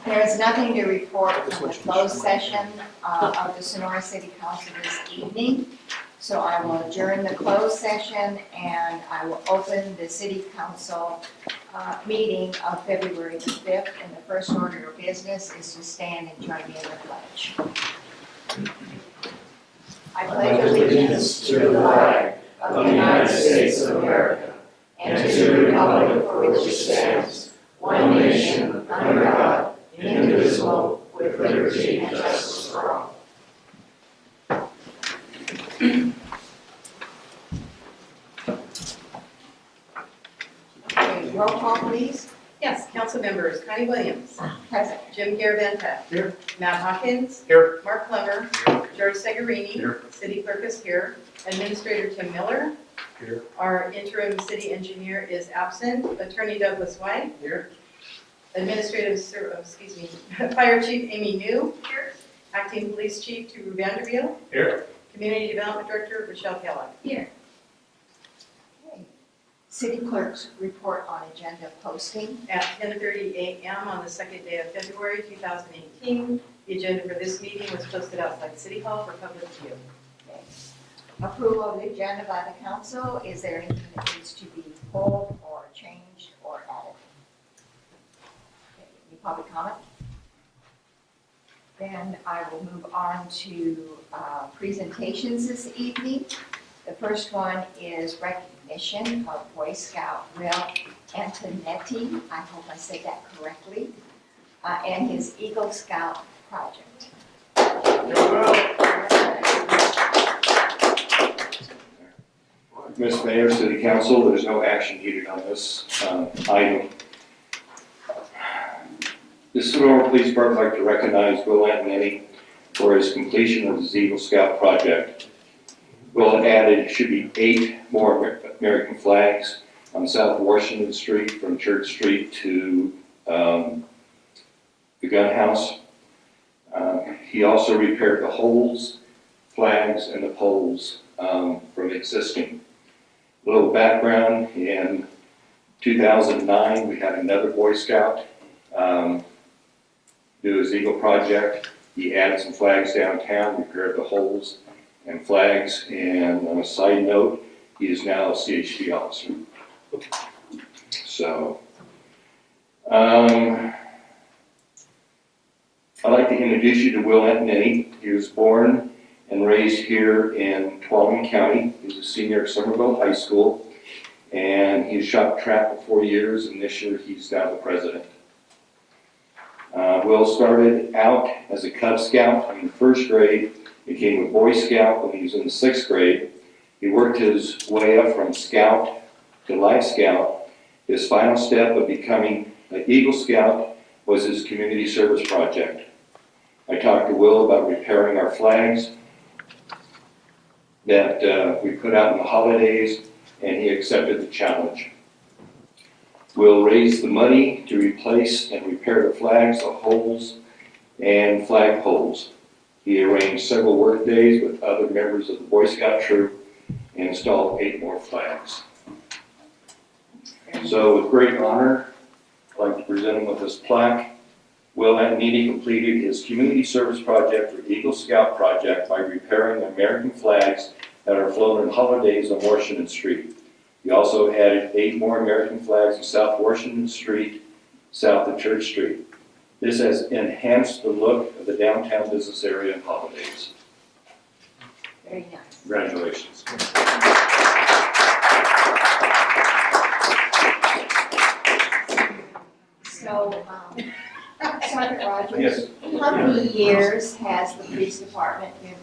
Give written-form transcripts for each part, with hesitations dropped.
There is nothing to report from the closed session of the Sonora City Council this evening. So I will adjourn the closed session and I will open the City Council meeting of February the 5th. And the first order of business is to stand and join me in the pledge. I pledge allegiance to the flag of the United States of America and to the republic for which it stands, one nation, under God, indivisible, with liberty and justice for all. Okay, roll call, please. Yes, council members, Connie Williams. Present. Jim Garaventa. Here. Matt Hawkins. Here. Mark Plummer. George Segarini. Here. City clerk is here. Administrator Tim Miller. Here. Our interim city engineer is absent. Attorney Douglas White. Here. Fire chief Amy New. Here. Acting police chief Drew Vanderbilt. Here. Community development director Rochelle Kellogg. Here. Okay. City clerk's report on agenda posting. At 10:30 a.m. on the second day of February 2018, the agenda for this meeting was posted outside City Hall for public view. Okay. Approval of the agenda by the council. Is there anything that needs to be pulled or changed or added? Okay. Any public comment? Then I will move on to presentations this evening. The first one is recognition of Boy Scout Will Antonetti, I hope I said that correctly, and his Eagle Scout project. Ms. Mayor, City Council, there's no action needed on this item. The Sonora Police Department would like to recognize Will Antonetti for his completion of his Eagle Scout project. Will added should be 8 more American flags on South Washington Street from Church Street to the gun house. He also repaired the holes, flags, and the poles from existing. A little background, in 2009 we had another Boy Scout do his Eagle project. He added some flags downtown, repaired the holes and flags, and on a side note, he is now a CHP officer. So, I'd like to introduce you to Will Antonetti. He was born and raised here in Tuolumne County. He's a senior at Somerville High School, and he's shot track for 4 years, and this year he's now the president. Will started out as a Cub Scout in the 1st grade, became a Boy Scout when he was in the 6th grade. He worked his way up from Scout to Life Scout. His final step of becoming an Eagle Scout was his community service project. I talked to Will about repairing our flags that we put out in the holidays, and he accepted the challenge. Will raise the money to replace and repair the flags, the holes, and flag poles. He arranged several work days with other members of the Boy Scout troop and installed 8 more flags. So with great honor, I'd like to present him with this plaque. Will Antonetti completed his community service project for Eagle Scout project by repairing the American flags that are flown on holidays on Washington Street. He also added 8 more American flags on South Washington Street, south of Church Street. This has enhanced the look of the downtown business area on holidays. Very nice. Congratulations. So, Sergeant Rogers, Yes. how many years has the police department been?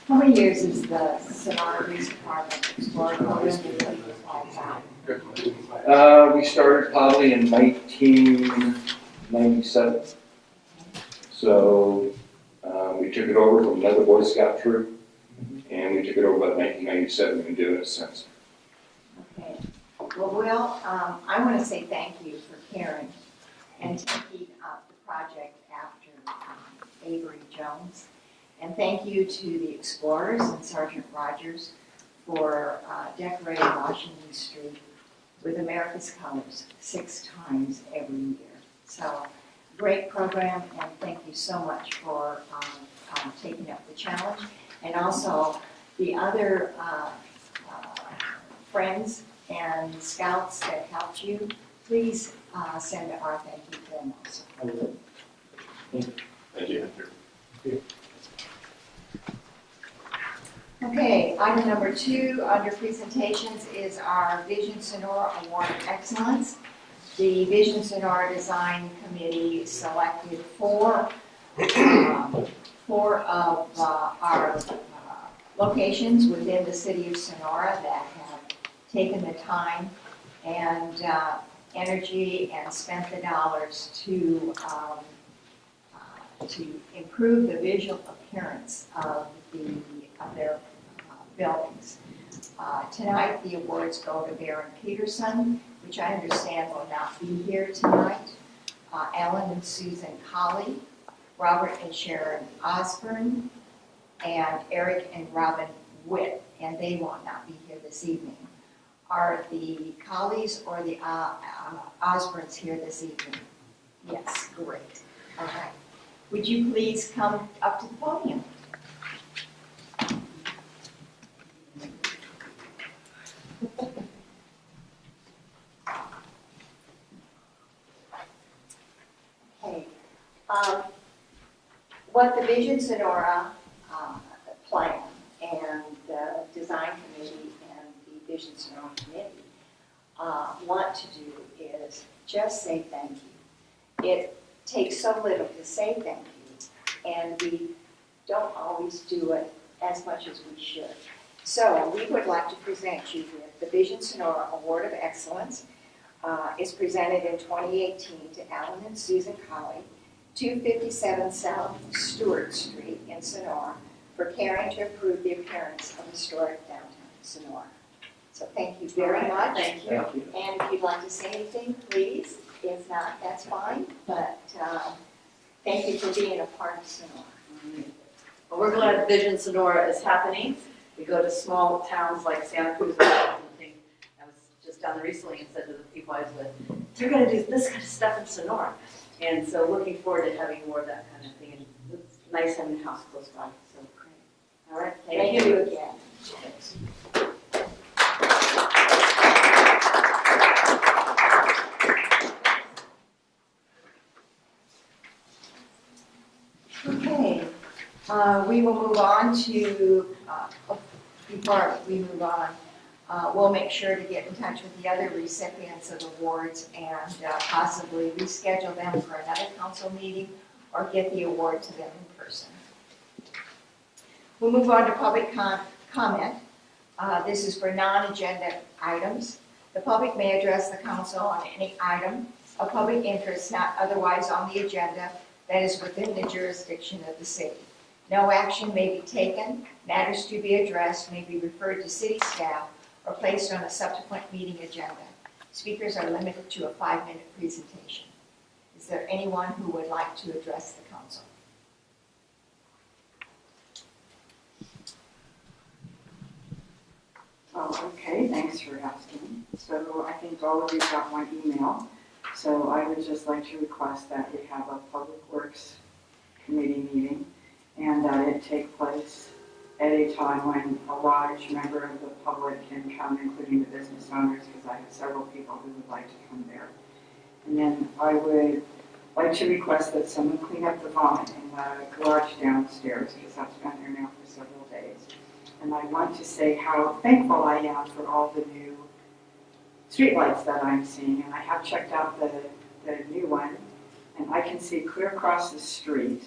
How many years is the Sonora Police Department exploring programs and putting the flags out? We started probably in 1997. So we took it over from another Boy Scout troop, and we took it over about 1997 and been doing it since. Okay. Well, Will, I want to say thank you for caring and taking up the project after Avery Jones. And thank you to the Explorers and Sergeant Rogers for decorating Washington Street with America's Colors 6 times every year. So, great program, and thank you so much for taking up the challenge. And also, the other friends and scouts that helped you, please send our thank you to them also. Thank you. Okay, item number 2 under presentations is our Vision Sonora Award of Excellence. The Vision Sonora Design Committee selected four of our locations within the city of Sonora that have taken the time and energy and spent the dollars to improve the visual appearance of their buildings. Tonight, the awards go to Baron Peterson, which I understand will not be here tonight, Ellen and Susan Colley, Robert and Sharon Osborne, and Eric and Robin Witt, and they will not be here this evening. Are the Colleys or the Osbornes here this evening? Yes, great. All right. Would you please come up to the podium? Okay. What the Vision Sonora plan and the design committee and the Vision Sonora committee want to do is just say thank you. It takes so little to say thank you, and we don't always do it as much as we should. So we would like to present you with the Vision Sonora Award of Excellence. It's presented in 2018 to Alan and Susan Colley, 257 South Stewart Street in Sonora, for caring to improve the appearance of historic downtown Sonora. So thank you very much. Thank you. And if you'd like to say anything, please. If not, that's fine. But thank you for being a part of Sonora. Well, we're glad Vision Sonora is happening. We go to small towns like Santa Cruz. I was just down there recently and said to the people I was with, they're going to do this kind of stuff in Sonora. And so looking forward to having more of that kind of thing. And it's nice having a house close by. So great. All right. Thank you again. Thanks. Okay. We will move on to, before we move on, we'll make sure to get in touch with the other recipients of awards and possibly reschedule them for another council meeting or get the award to them in person. We'll move on to public comment. This is for non-agenda items. The public may address the council on any item of public interest not otherwise on the agenda that is within the jurisdiction of the city. No action may be taken. Matters to be addressed may be referred to city staff or placed on a subsequent meeting agenda. Speakers are limited to a 5-minute presentation. Is there anyone who would like to address the council? Oh, okay, thanks for asking. So I think all of you got one email. So I would just like to request that we have a Public Works Committee meeting and that it take place at a time when a large member of the public can come, including the business owners, because I have several people who would like to come there. And then I would like to request that someone clean up the vomit in the garage downstairs, because that's been there now for several days. And I want to say how thankful I am for all the new streetlights that I'm seeing. And I have checked out the new one, and I can see clear across the street.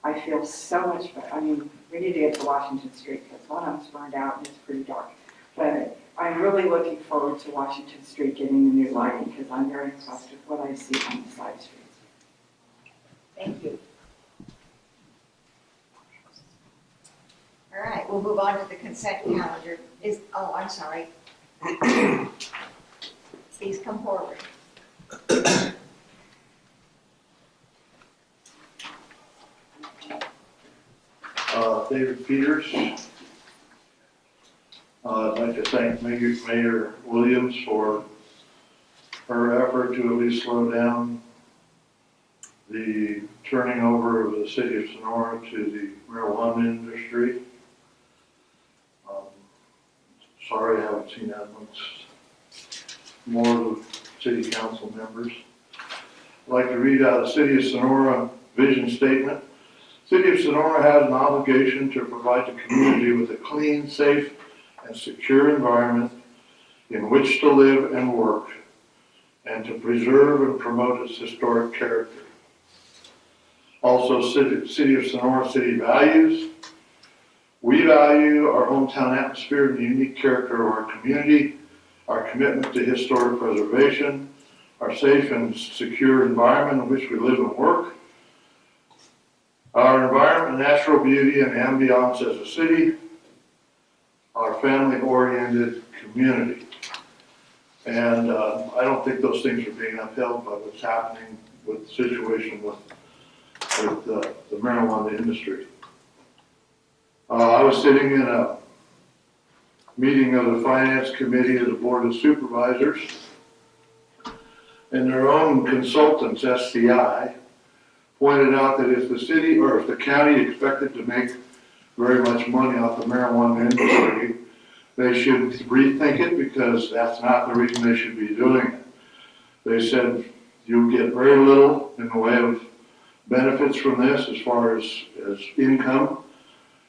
I feel so much better. I mean, we need to get to Washington Street because one of them's burned out and it's pretty dark. But I'm really looking forward to Washington Street getting the new lighting because I'm very impressed with what I see on the side streets. Thank you. All right, we'll move on to the consent calendar. I'm sorry. Please come forward. David Peters. I'd like to thank Mayor Williams for her effort to at least slow down the turning over of the city of Sonora to the marijuana industry. Sorry I haven't seen that much more of the city council members. I'd like to read out the City of Sonora vision statement. City of Sonora has an obligation to provide the community with a clean, safe, and secure environment in which to live and work, and to preserve and promote its historic character. Also, City of Sonora city values. We value our hometown atmosphere and the unique character of our community, our commitment to historic preservation, our safe and secure environment in which we live and work, our environment, natural beauty, and ambiance as a city, our family-oriented community. And I don't think those things are being upheld by what's happening with the situation with the marijuana industry. I was sitting in a meeting of the Finance Committee of the Board of Supervisors, and their own consultants, SCI, pointed out that if the city or if the county expected to make very much money off the marijuana industry, they should rethink it, because that's not the reason they should be doing it. They said you'll get very little in the way of benefits from this as far as income,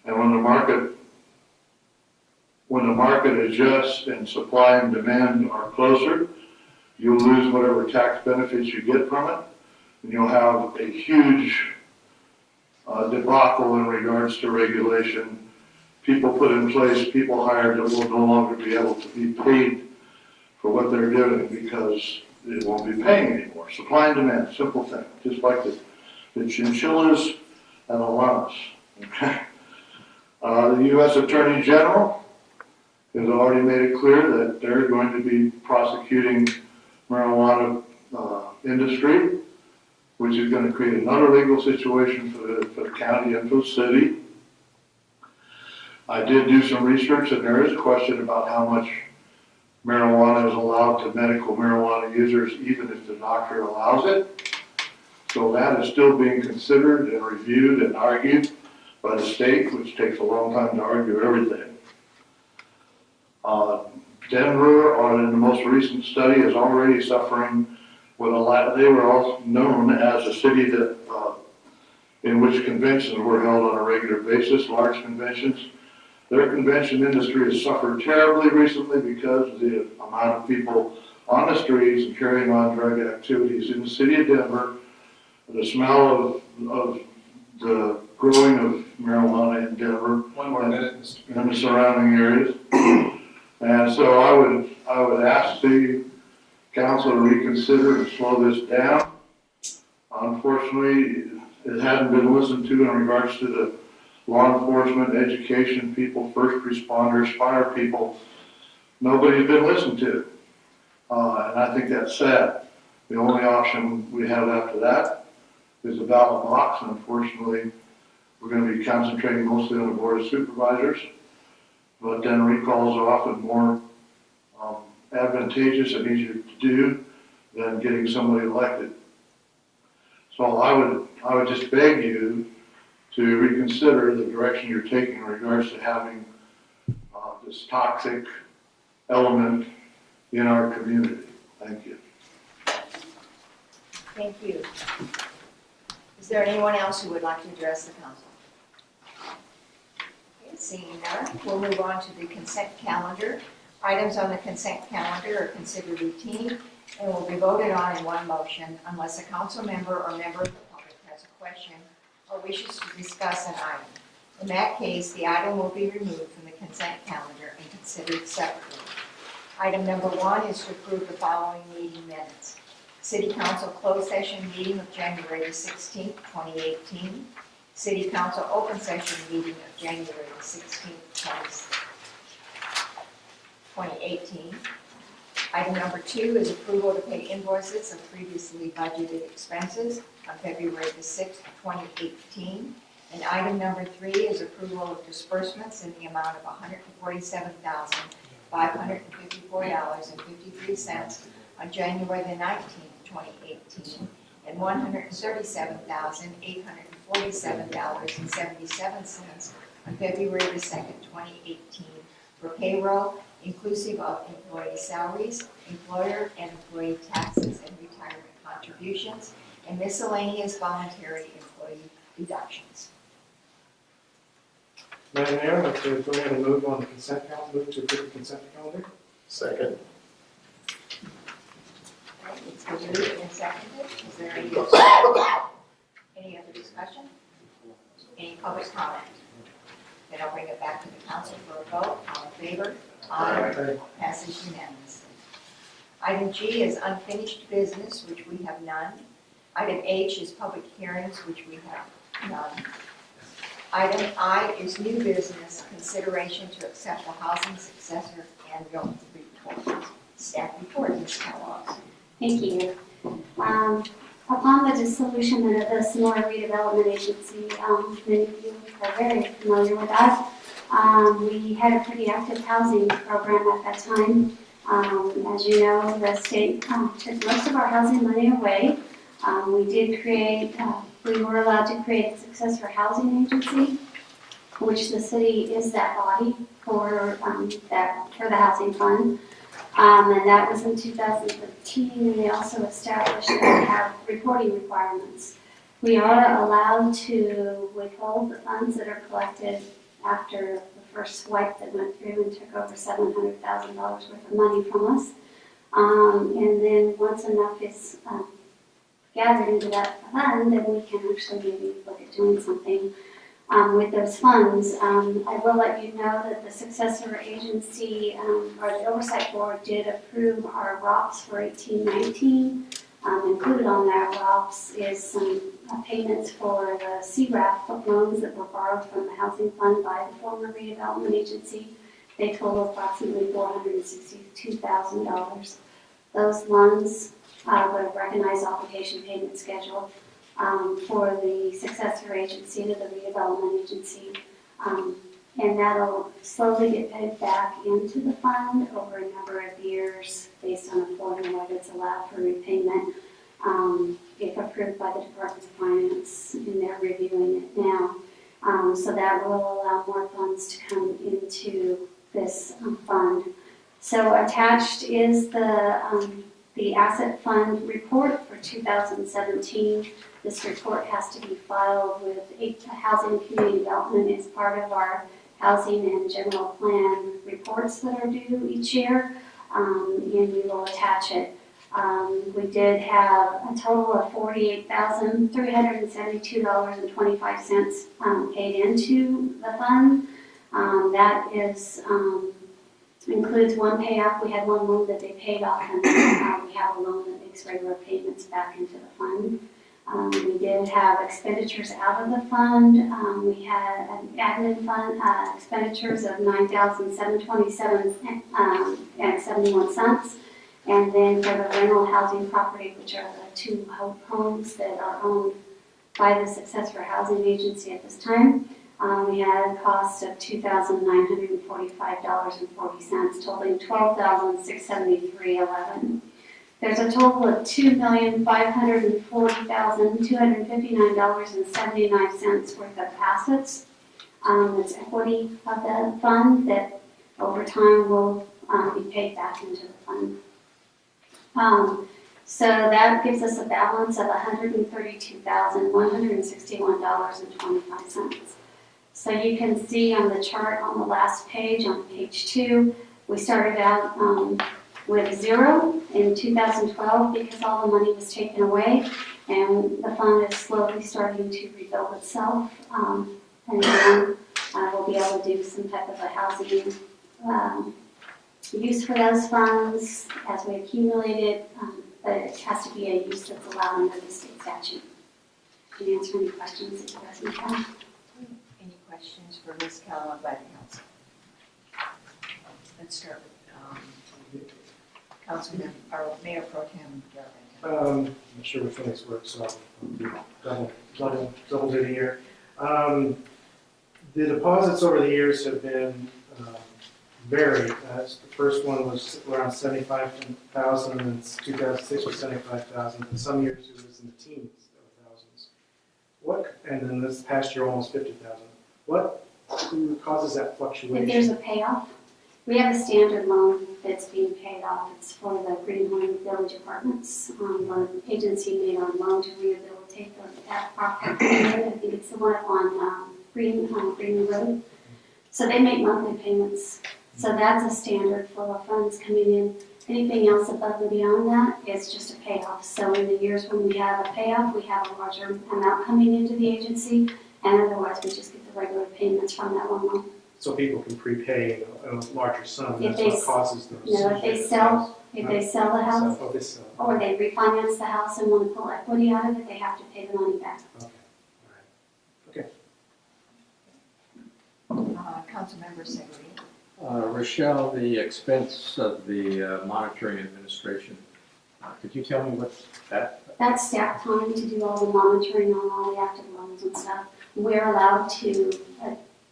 and when the market adjusts and supply and demand are closer, you'll lose whatever tax benefits you get from it, and you'll have a huge debacle in regards to regulation. People put in place, people hired that will no longer be able to be paid for what they're doing because they won't be paying anymore. Supply and demand, simple thing, just like the chinchillas and the llamas. Okay? The U.S. Attorney General has already made it clear that they're going to be prosecuting marijuana industry, which is going to create another legal situation for the county and for the city. I did do some research, and there is a question about how much marijuana is allowed to medical marijuana users, even if the doctor allows it. So that is still being considered and reviewed and argued by the state, which takes a long time to argue everything. Denver, in the most recent study, is already suffering with they were also known as a city that in which conventions were held on a regular basis, large conventions. Their convention industry has suffered terribly recently because of the amount of people on the streets and carrying on drug activities in the city of Denver. The smell of the growing of marijuana in Denver. One more minute, Mr. And the surrounding areas. And so I would ask the council to reconsider and slow this down. Unfortunately, it hadn't been listened to in regards to the law enforcement, education people, first responders, fire people. Nobody's been listened to. And I think that's sad. The only option we have after that is a ballot box, and unfortunately, we're going to be concentrating mostly on the Board of Supervisors, but then recalls are often more advantageous and easier to do than getting somebody elected. So I would just beg you to reconsider the direction you're taking in regards to having this toxic element in our community. Thank you. Thank you. Is there anyone else who would like to address the council? Okay, seeing none, we'll move on to the consent calendar. Items on the consent calendar are considered routine and will be voted on in one motion unless a council member or member of the public has a question or wishes to discuss an item. In that case, the item will be removed from the consent calendar and considered separately. Item number 1 is to approve the following meeting minutes. City Council closed session meeting of January the 16th, 2018. City Council open session meeting of January the 16th, 2018. Item number 2 is approval to pay invoices of previously budgeted expenses on February the 6th, 2018. And item number 3 is approval of disbursements in the amount of $147,554.53 on January the 19th, 2018, and $137,847.77 on February the 2nd, 2018, for payroll inclusive of employee salaries, employer and employee taxes and retirement contributions, and miscellaneous voluntary employee deductions. Madam Mayor, I'd like to go ahead and move on the consent calendar, move to approve the consent calendar. Second. It's been moved and seconded. Is there any other discussion? Any public comment? Then I'll bring it back to the council for a vote. All in favor? Aye. Passes unanimously. Item G is unfinished business, which we have none. Item H is public hearings, which we have none. Item I is new business, consideration to accept the housing successor annual report. Staff report, Ms. Kellogg. Thank you. Upon the dissolution of the Sonora Redevelopment Agency, many of you are very familiar with that. We had a pretty active housing program at that time. As you know, the state took most of our housing money away. We were allowed to create a successor housing agency, which the city is that body for the housing fund. And that was in 2015, and they also established that we have reporting requirements. We are allowed to withhold the funds that are collected after the first swipe that went through and took over $700,000 worth of money from us. And then once enough is gathered into that fund, then we can actually maybe look at doing something with those funds. I will let you know that the successor agency, or the oversight board, did approve our ROPS for 18-19. Included on that ROPS is some payments for the CRAF loans that were borrowed from the housing fund by the former redevelopment agency. They total approximately $462,000. Those loans would have recognized obligation payment schedule for the successor agency to the redevelopment agency. And that'll slowly get paid back into the fund over a number of years based on a formula that's allowed for repayment if approved by the Department of Finance, and they're reviewing it now. So that will allow more funds to come into this fund. So attached is the asset fund report for 2017. This report has to be filed with Housing and Community Development as part of our housing and general plan reports that are due each year, and we will attach it. We did have a total of $48,372.25 paid into the fund. That is includes one payoff. We had one loan that they paid off, and we have a loan that makes regular payments back into the fund. We did have expenditures out of the fund. We had an admin fund expenditures of $9,727.71. And then for the rental housing property, which are the two homes that are owned by the successor housing agency at this time, we had a cost of $2,945.40, totaling $12,673.11. There's a total of $2,540,259.79 worth of assets. That's equity of the fund that over time will be paid back into the fund. So that gives us a balance of $132,161.25. So you can see on the chart on the last page, on page 2, we started out with zero in 2012 because all the money was taken away, and the fund is slowly starting to rebuild itself. And then we'll be able to do some type of a housing use for those funds as we accumulate it, but it has to be a use that's allowed under the state statute. Can you answer any questions that you guys may have? Any questions for Ms. Kellogg by the council? Let's start with Councilman, or Mayor Pro Tem Garabay. I'm not sure which one this works, so I'll double duty here. The deposits over the years have been vary. The first one was around 75,000, and 2006 was 75,000, and some years it was in the teens of thousands. And then this past year, almost 50,000. What causes that fluctuation? If there's a payoff, we have a standard loan that's being paid off. It's for the Greenhorn Village Apartments. The agency made a loan to rehabilitate that property. I think it's the one up on Green Road. So they make monthly payments. So that's a standard flow of funds coming in. Anything else above and beyond that is just a payoff. So in the years when we have a payoff, we have a larger amount coming into the agency, and otherwise we just get the regular payments from that one loan. So people can prepay a larger sum, If that's they what causes those. No, if they sell the house, Oh, they sell. or they refinance the house and want to pull equity out of it, they have to pay the money back. Okay, all right. Councilmember Segre. Rochelle, the expense of the monitoring administration, could you tell me what's that? That's staff time to do all the monitoring on all the active loans and stuff. We're allowed to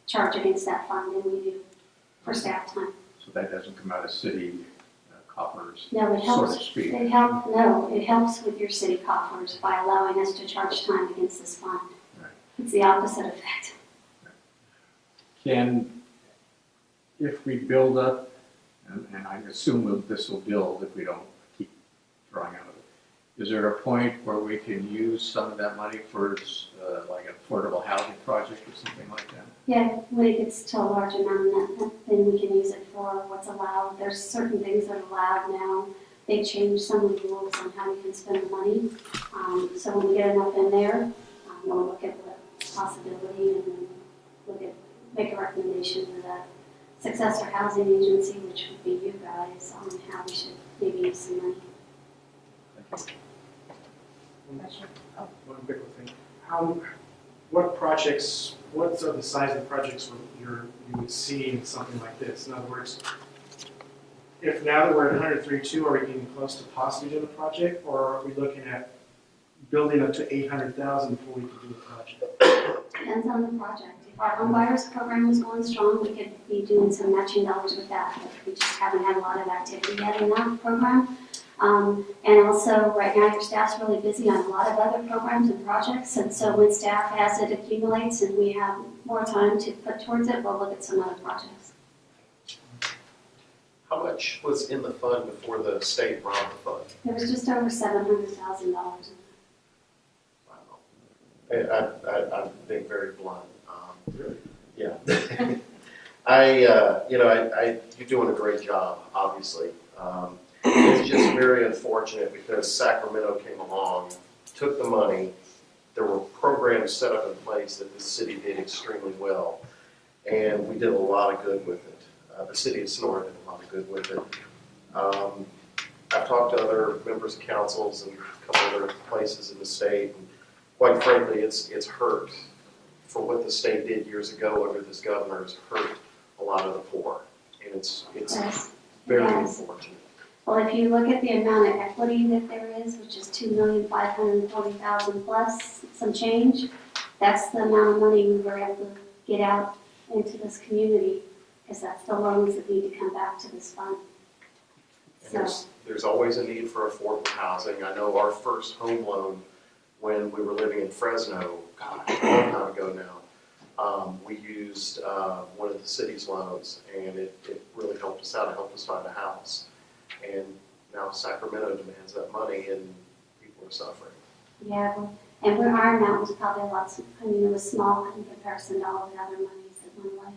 charge against that fund, and we do for staff time. So that doesn't come out of city coffers, No, it so helps. to speak? It helps with your city coffers by allowing us to charge time against this fund. Right. It's the opposite effect. If we build up, and I assume this will build if we don't keep drawing out of it, is there a point where we can use some of that money for like an affordable housing project or something like that? Yeah, when it gets to a large amount, then we can use it for what's allowed. There's certain things that are allowed now. They changed some of the rules on how you can spend the money. So when we get enough in there, we'll look at the possibility and then make a recommendation to the successor housing agency, which would be you guys, on how we should maybe use some money. One quick thing. What are the size of the projects you would see in something like this? In other words, if now that we're at 132, are we getting close to possibly doing a project, or are we looking at building up to 800,000 before we can do the project? Depends on the project. If our home buyers program was going strong, we could be doing some matching dollars with that, but we just haven't had a lot of activity yet in that program. And also, right now, your staff's really busy on a lot of other programs and projects, and so when staff has it accumulates and we have more time to put towards it, we'll look at some other projects. How much was in the fund before the state robbed the fund? There was just over $700,000. Wow. I'm being very blunt. Yeah. You're doing a great job, obviously. It's just very unfortunate because Sacramento came along, took the money. There were programs set up in place that the city did extremely well, and we did a lot of good with it. The city of Sonora did a lot of good with it. I've talked to other members of councils and a couple other places in the state, and quite frankly, it's hurt for what the state did years ago under this governor. Has hurt a lot of the poor, and it's Yes. very Yes. unfortunate. Well, if you look at the amount of equity that there is, which is $2,540,000 plus some change, that's the amount of money we were able to get out into this community, because that's the loans that need to come back to this fund. And So, there's always a need for affordable housing. I know our first home loan when we were living in Fresno, God, a long time ago now, we used one of the city's loans, and it really helped us out. It helped us find a house. And now Sacramento demands that money, and people are suffering. yeah, and our amount was probably a lot, it was small in comparison to all the other monies that went away.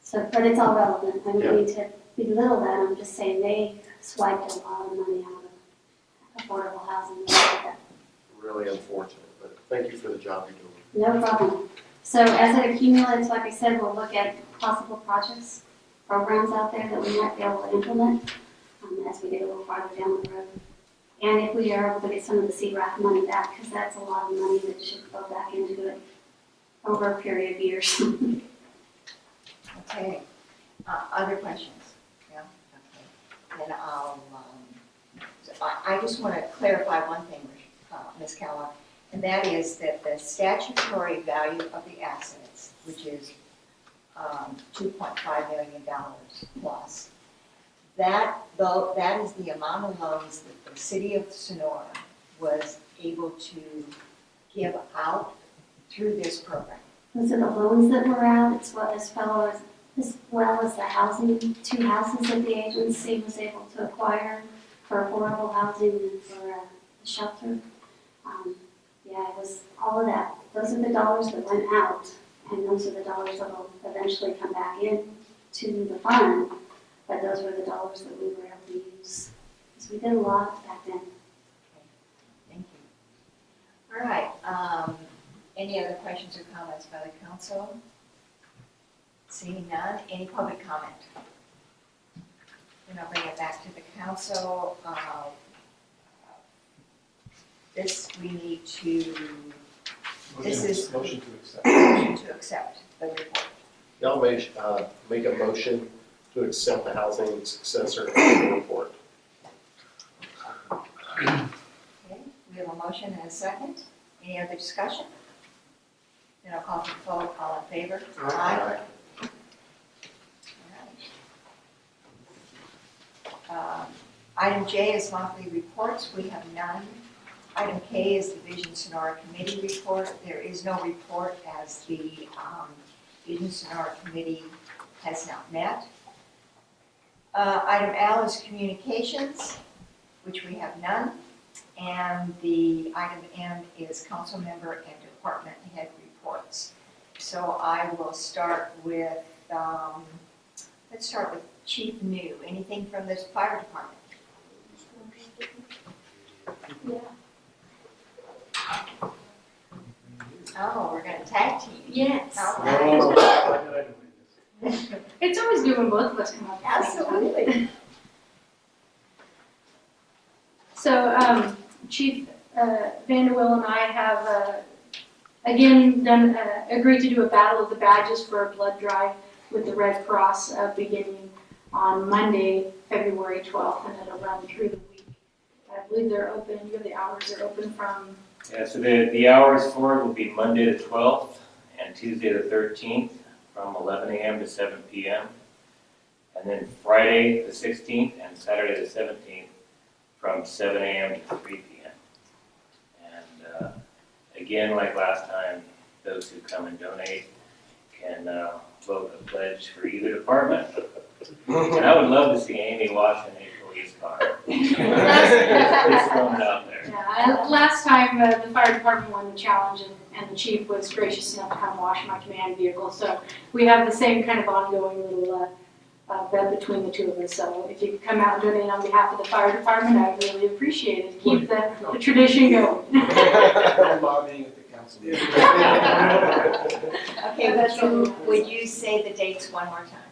So, but it's all relevant. I don't mean to belittle that. I'm just saying they swiped a lot of money out of affordable housing. Really unfortunate, but thank you for the job you're doing. No problem. So as it accumulates, like I said, we'll look at possible projects, programs out there that we might be able to implement as we get a little farther down the road. And if we are able to get some of the CRAF money back, because that's a lot of money that should go back into it over a period of years. Okay. Other questions? Yeah? Okay. Then I just want to clarify one thing, Ms. Kellogg, and that is that the statutory value of the assets, which is $2.5 million plus. That is the amount of loans that the city of Sonora was able to give out through this program. Those are the loans that were out, as well as the housing, 2 houses that the agency was able to acquire for affordable housing and for the shelter. Yeah, it was all of that. Those are the dollars that went out, and those are the dollars that will eventually come back in to the fund. But those were the dollars that we were able to use, because we did a lot back then. Thank you. All right, any other questions or comments by the council? Seeing none, any public comment? Then I'll bring it back to the council. This we need to, this is Motion to accept. motion to accept the report. Y'all make a motion to accept the housing successor report. Okay, we have a motion and a second. Any other discussion? Then I'll call for the vote. All in favor? Aye. Item J is monthly reports. We have none. Item K is the Vision Sonora Committee report. There is no report as the Vision Sonora Committee has not met. Item L is communications, which we have none. And the item M is council member and department head reports. So I will start with, let's start with Chief New. Anything from this fire department? Yeah. Oh, we're gonna tag team. Yes. All right. It's always good when both of us come up. Absolutely. So Chief Vanderwill and I have again agreed to do a Battle of the Badges for a blood drive with the Red Cross beginning on Monday, February 12th, and it'll run through the week. I believe they're open, you have the hours, they're open from... Yeah, so the hours for it will be Monday the 12th and Tuesday the 13th from 11 a.m. to 7 p.m. And then Friday the 16th and Saturday the 17th from 7 a.m. to 3 p.m. And again, like last time, those who come and donate can vote a pledge for either department. And I would love to see Amy washing a police car. Just throwing it out there. Yeah, last time the fire department won the challenge and the chief was gracious enough to come wash my command vehicle. So we have the same kind of ongoing little bet between the two of us. So if you could come out and donate on behalf of the fire department, I would really appreciate it. Keep the tradition going. Lobbying at the council meeting. Okay, would you say the dates one more time?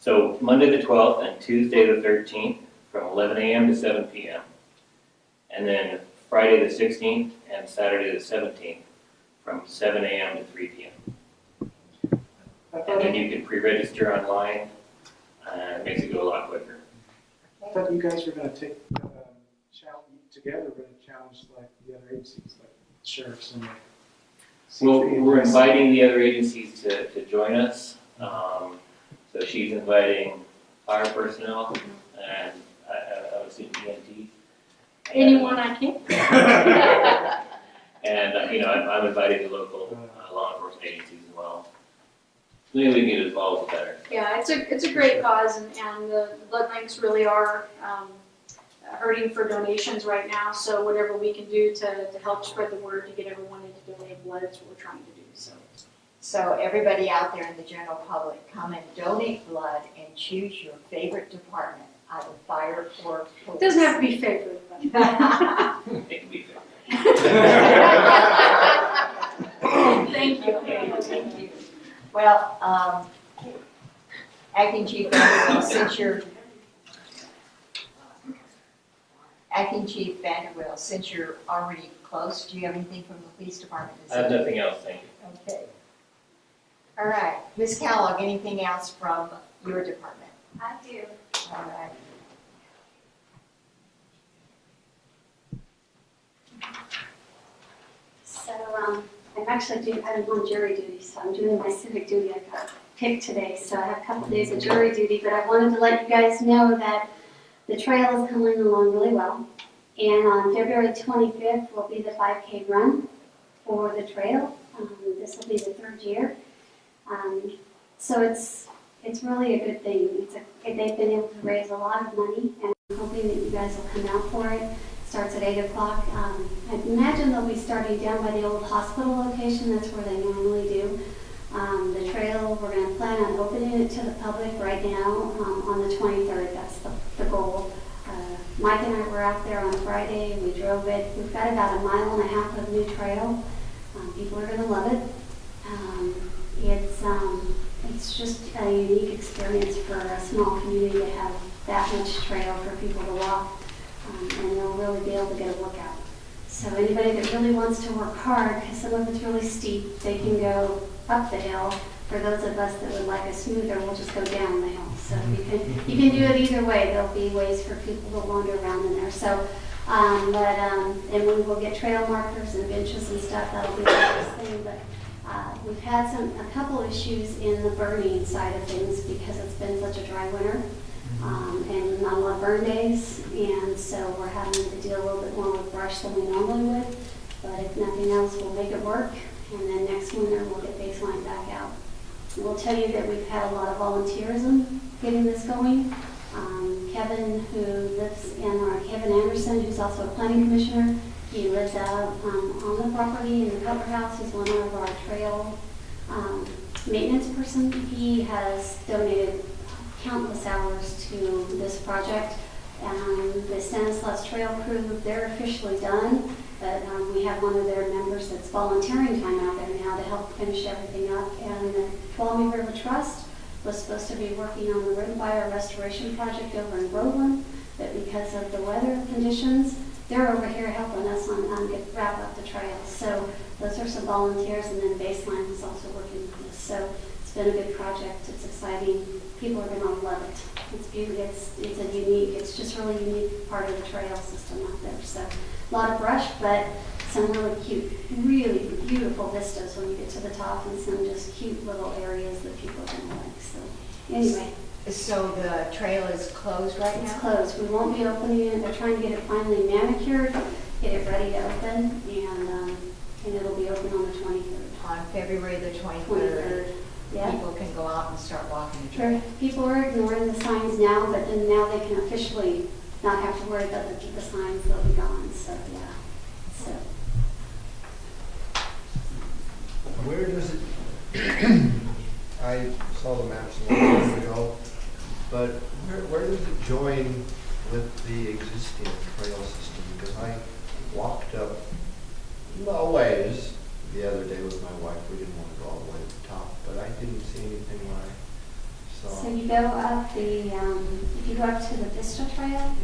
So Monday the 12th and Tuesday the 13th from 11 a.m. to 7 p.m. And then Friday the 16th and Saturday the 17th from 7 a.m. to 3 p.m. And then you can pre-register online, and it makes it go a lot quicker. I thought you guys were gonna take, together, we're gonna challenge like the other agencies, like sheriffs and like. Well, we're inviting the other agencies to join us. So she's inviting fire personnel and I would assume EMT. Anyone I can. And, I'm inviting the local law enforcement agencies as well. The sooner we can get involved, the better. Yeah, it's a great cause, and the blood banks really are hurting for donations right now. So whatever we can do to help spread the word to get everyone in to donate blood is what we're trying to do. So everybody out there in the general public, come and donate blood and choose your favorite department, either fire or police. It doesn't have to be favorite, but It can be fair. thank you. Thank you. Well, Acting Chief Vanderwill, since you're already close, do you have anything from the police department? I have nothing else, thank you. Okay. All right. Ms. Kellogg, anything else from your department? I do. All right. So I I'm on jury duty, so I'm doing my civic duty. I got picked today, so I have a couple of days of jury duty, but I wanted to let you guys know that the trail is coming along really well. And on February 25th will be the 5K run for the trail. This will be the 3rd year. So it's really a good thing. They've been able to raise a lot of money, and I'm hoping that you guys will come out for it. Starts at 8 o'clock. I imagine they'll be starting down by the old hospital location. That's where they normally do. The trail, we're going to plan on opening it to the public right now on the 23rd. That's the goal. Mike and I were out there on Friday. We drove it. We've got about 1.5 miles of new trail. People are going to love it. It's just a unique experience for a small community to have that much trail for people to walk, and they'll really be able to get a workout. So anybody that really wants to work hard, because some of it's really steep, they can go up the hill. For those of us that would like a smoother, we'll just go down the hill. So you can do it either way. There'll be ways for people to wander around in there. So, and we will get trail markers and benches and stuff. That'll be the next thing. But we've had a couple issues in the burning side of things because it's been such a dry winter and not a lot of burn days. And so we're having to deal a little bit more with brush than we normally would. But if nothing else, we'll make it work. And then next winter, we'll get baseline back out. We'll tell you that we've had a lot of volunteerism getting this going. Kevin, who lives Kevin Anderson, who's also a planning commissioner, he lives out on the property in the cover house. He's one of our trail maintenance person. He has donated countless hours to this project. The Stanislaus Trail crew, they're officially done. But we have one of their members that's volunteering time out there now to help finish everything up. And the Tuolumne River Trust was supposed to be working on the road fire restoration project over in Groveland, but because of the weather conditions, they're over here helping us on wrap up the trails. So those are some volunteers, and then Baseline is also working on this. So it's been a good project. It's exciting. People are going to love it. It's beautiful. It's just really unique part of the trail system out there. So a lot of brush, but some really cute, really beautiful vistas when you get to the top, and some just cute little areas that people are going to like. So anyway. So the trail is closed right now? It's closed. We won't be opening it. They're trying to get it finally manicured, get it ready to open, and it'll be open on the 23rd. On February the 23rd. 23rd. Yeah. People can go out and start walking the trail. People are ignoring the signs now, but then now they can officially not have to worry about the signs. They'll be gone. So yeah. So. Where does it? I saw the maps a long time ago, but where does it join with the existing trail system? Because I walked up a ways the other day with my wife. We didn't want to go all the way to the top, but I didn't see anything when I saw. So you go up if you go up to the Vista Trail,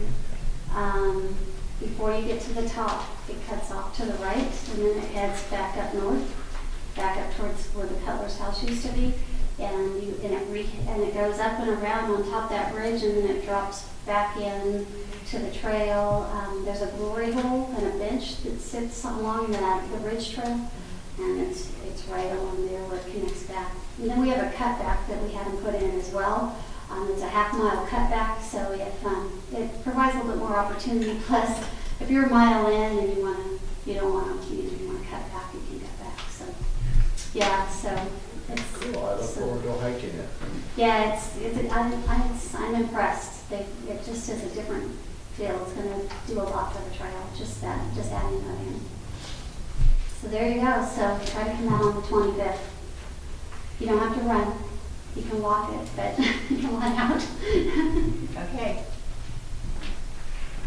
before you get to the top, it cuts off to the right, and then it heads back up north, back up towards where the Cutler's house used to be, and it goes up and around on top of that ridge, and then it drops back in to the trail. There's a glory hole and a bench that sits along the ridge trail, and it's right along there where it connects back. And then we have a cutback that we haven't put in as well. It's a half-mile cutback, so it provides a little bit more opportunity. Plus, if you're a mile in and you don't want to cut back, you can cut back. So, yeah, so it's Cool. I look forward to hiking it. Yeah, I'm impressed. It just is a different feel. It's going to do a lot for the trail. Just adding that in. So there you go. So try to come out on the 25th. You don't have to run. You can walk it, but come on out. Okay.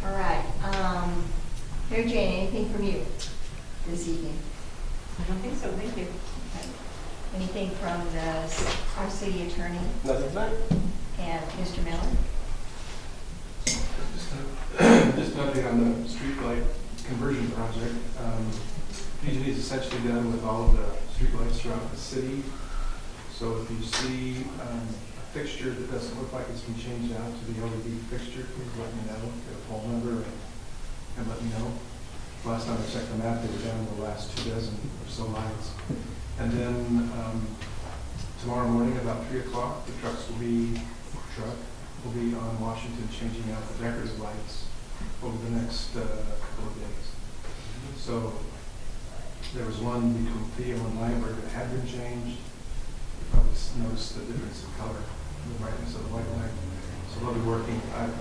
All right. Mary Jane, anything from you this evening? I don't think so, thank you. Okay. Anything from our city attorney Nothing tonight. and Mr. Miller? Just an update on the streetlight conversion project. PG&E is essentially done with all of the streetlights throughout the city. So if you see a fixture that doesn't look like it's been changed out to the LED fixture, please let me know, get a phone number and let me know. Last time I checked the map, they were down to the last 24 or so lines. And then tomorrow morning, about 3 o'clock, the truck will be on Washington changing out the Deckers lights over the next couple of days. So there was one between Theo and Library that had been changed. You probably noticed the difference in color, the brightness of the white light. So they'll be working. It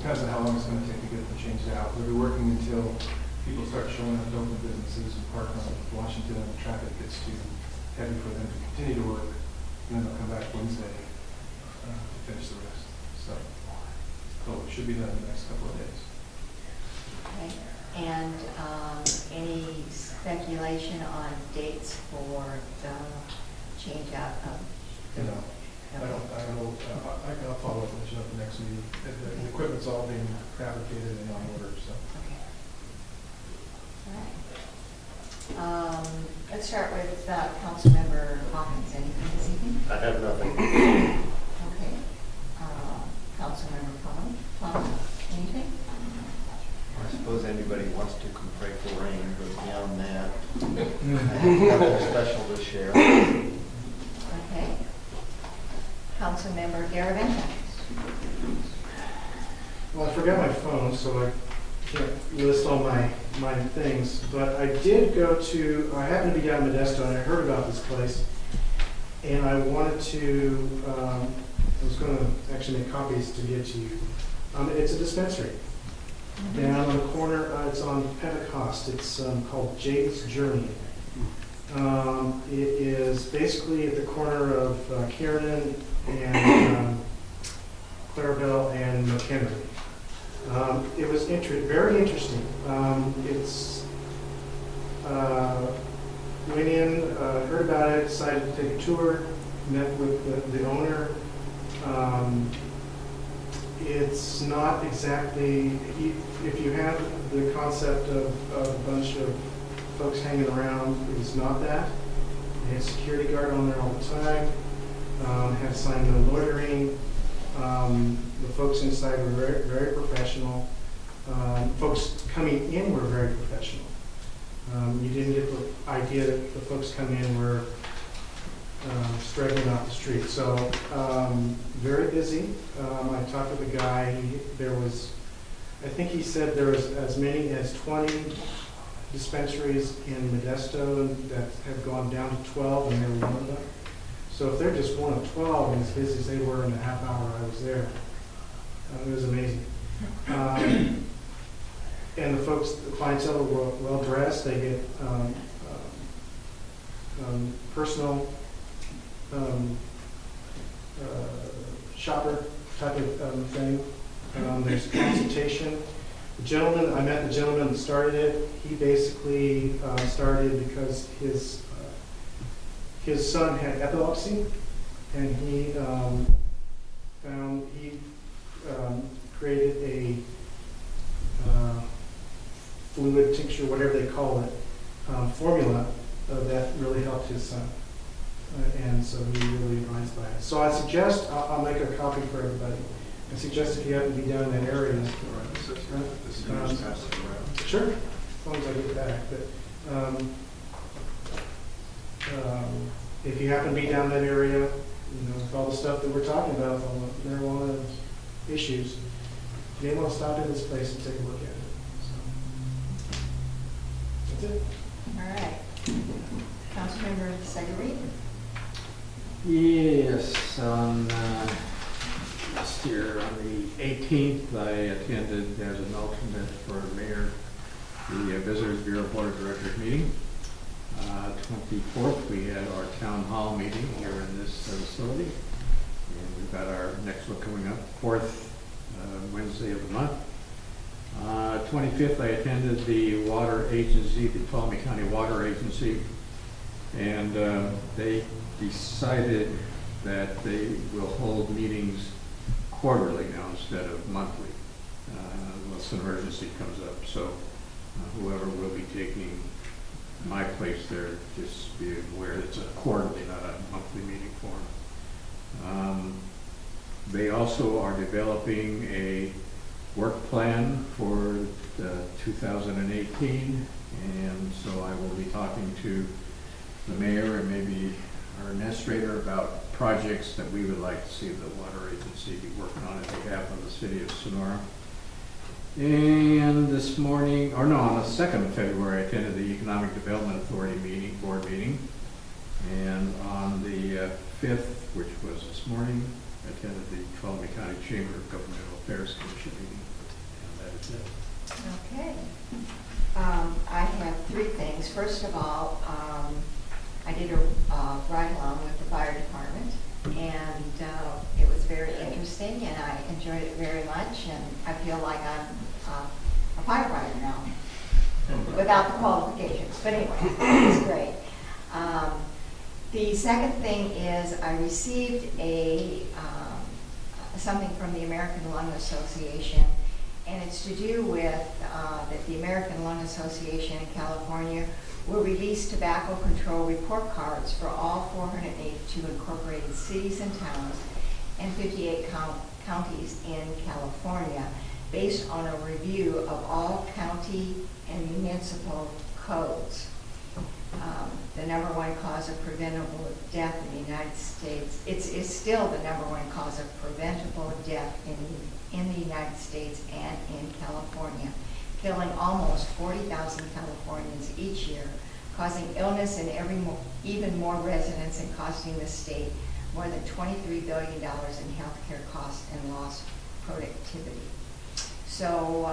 depends on how long it's going to take to get them changed out. They'll be working until people start showing up to open businesses and park on Washington and the traffic gets too heavy for them to continue to work. And then they'll come back Wednesday to finish the rest. So it should be done in the next couple of days. Okay. And any speculation on dates for the change out of? I'll follow up with you at the next meeting. The equipment's all being fabricated and on order, so. Okay. All right. Let's start with Councilmember Hawkins. Anything this evening? I have nothing. Okay. Councilmember Plum, anything? I suppose anybody wants to pray for rain, but beyond that, I have nothing special to share. Okay. Councilmember Garaventa. Well, I forgot my phone, so I can't list all my things, but I did I happened to be down in Modesto and I heard about this place, and I wanted to, I was going to actually make copies to give to you. It's a dispensary. Down on the corner, it's on Pentecost. It's called Jade's Journey. It is basically at the corner of Kiernan and Clarabelle and McHenry. It was very interesting. Went in, heard about it, decided to take a tour, met with the owner. It's not exactly, if you have the concept of a bunch of folks hanging around, it's not that. They had a security guard on there all the time, had signed no loitering. The folks inside were very, very professional. Folks coming in were very professional. You didn't get the idea that the folks coming in were straggling off the street. So very busy. I talked with a guy. I think he said there was as many as 20 dispensaries in Modesto that have gone down to 12, and they were one of them. So if they're just one of 12 and as busy as they were in the half hour I was there, it was amazing. And the folks, the clientele were well dressed. They get personal shopper type of thing. There's consultation. I met the gentleman that started it. He basically started because his son had epilepsy, and he created a fluid tincture, whatever they call it, formula that really helped his son. And so he really advised by it. So I suggest, I'll make a copy for everybody. I suggest if you happen to be down in that area. Sure, as long as I get back. But if you happen to be down in that area, with all the stuff that we're talking about, all the marijuana issues, you may want to stop in this place and take a look at it. So, that's it. All right. Councilmember Seguri? Yes, last year on the 18th, I attended as an alternate for mayor the Visitors Bureau Board of Directors meeting. 24th, we had our town hall meeting here in this facility, and we've got our next one coming up, 4th Wednesday of the month. 25th, I attended the water agency, the Ptolemy County Water Agency, and they decided that they will hold meetings quarterly now instead of monthly, unless an emergency comes up. So whoever will be taking my place there, just be aware it's a quarterly, not a monthly meeting form. They also are developing a work plan for 2018, and so I will be talking to the mayor and maybe our administrator about projects that we would like to see the water agency be working on behalf of the city of Sonora. And this morning, or no, on the 2nd of February, I attended the Economic Development Authority board meeting. And on the 5th, which was this morning, I attended the Tuolumne County Chamber of Governmental Affairs Commission meeting. And that is it. Okay. I have 3 things. First of all, I did a ride-along with the fire department, and it was very interesting, and I enjoyed it very much, and I feel like I'm a firefighter now, without the qualifications. But anyway, it was great. The second thing is I received something from the American Lung Association, and it's to do with that the American Lung Association in California will release tobacco control report cards for all 482 incorporated cities and towns and 58 counties in California, based on a review of all county and municipal codes. The #1 cause of preventable death in the United States, it's still the #1 cause of preventable death in the United States and in California, killing almost 40,000 Californians each year, causing illness in even more residents, and costing the state more than $23 billion in healthcare costs and lost productivity. So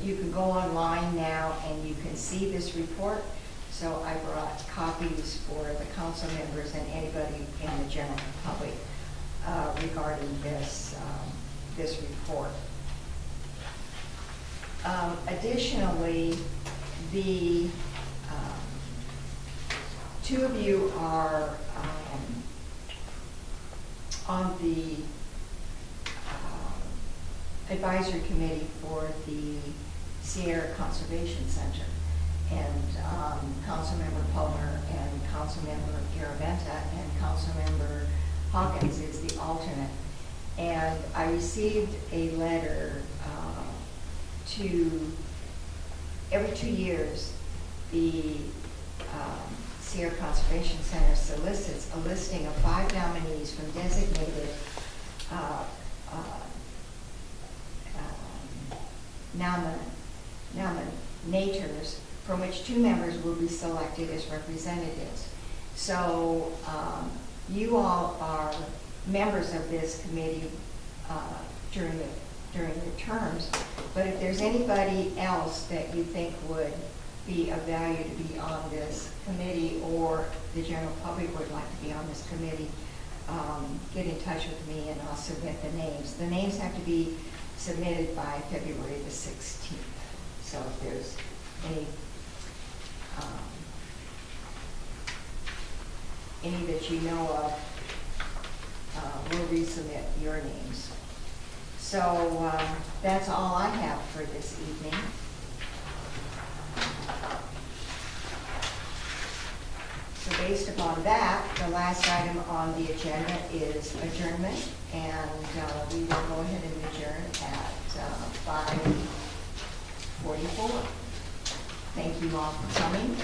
you can go online now and you can see this report. So I brought copies for the council members and anybody in the general public regarding this report. Additionally, the 2 of you are on the advisory committee for the Sierra Conservation Center, and Councilmember Palmer and Councilmember Garaventa and Councilmember Hawkins is the alternate. And I received a letter every 2 years, the Sierra Conservation Center solicits a listing of 5 nominees from designated nominators, from which 2 members will be selected as representatives. So you all are members of this committee during your terms, but if there's anybody else that you think would be of value to be on this committee, or the general public would like to be on this committee, get in touch with me and I'll submit the names. The names have to be submitted by February the 16th. So if there's any that you know of, we'll resubmit your names. So that's all I have for this evening. So based upon that, the last item on the agenda is adjournment, and we will go ahead and adjourn at 5:44. Thank you all for coming.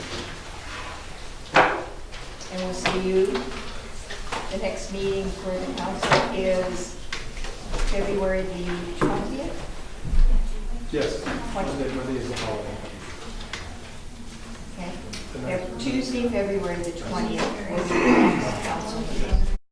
And we'll see you. The next meeting for the council is February the 20th? Yes. 20th. Monday is a holiday. Okay. Tuesday, February the 20th was the next council meeting.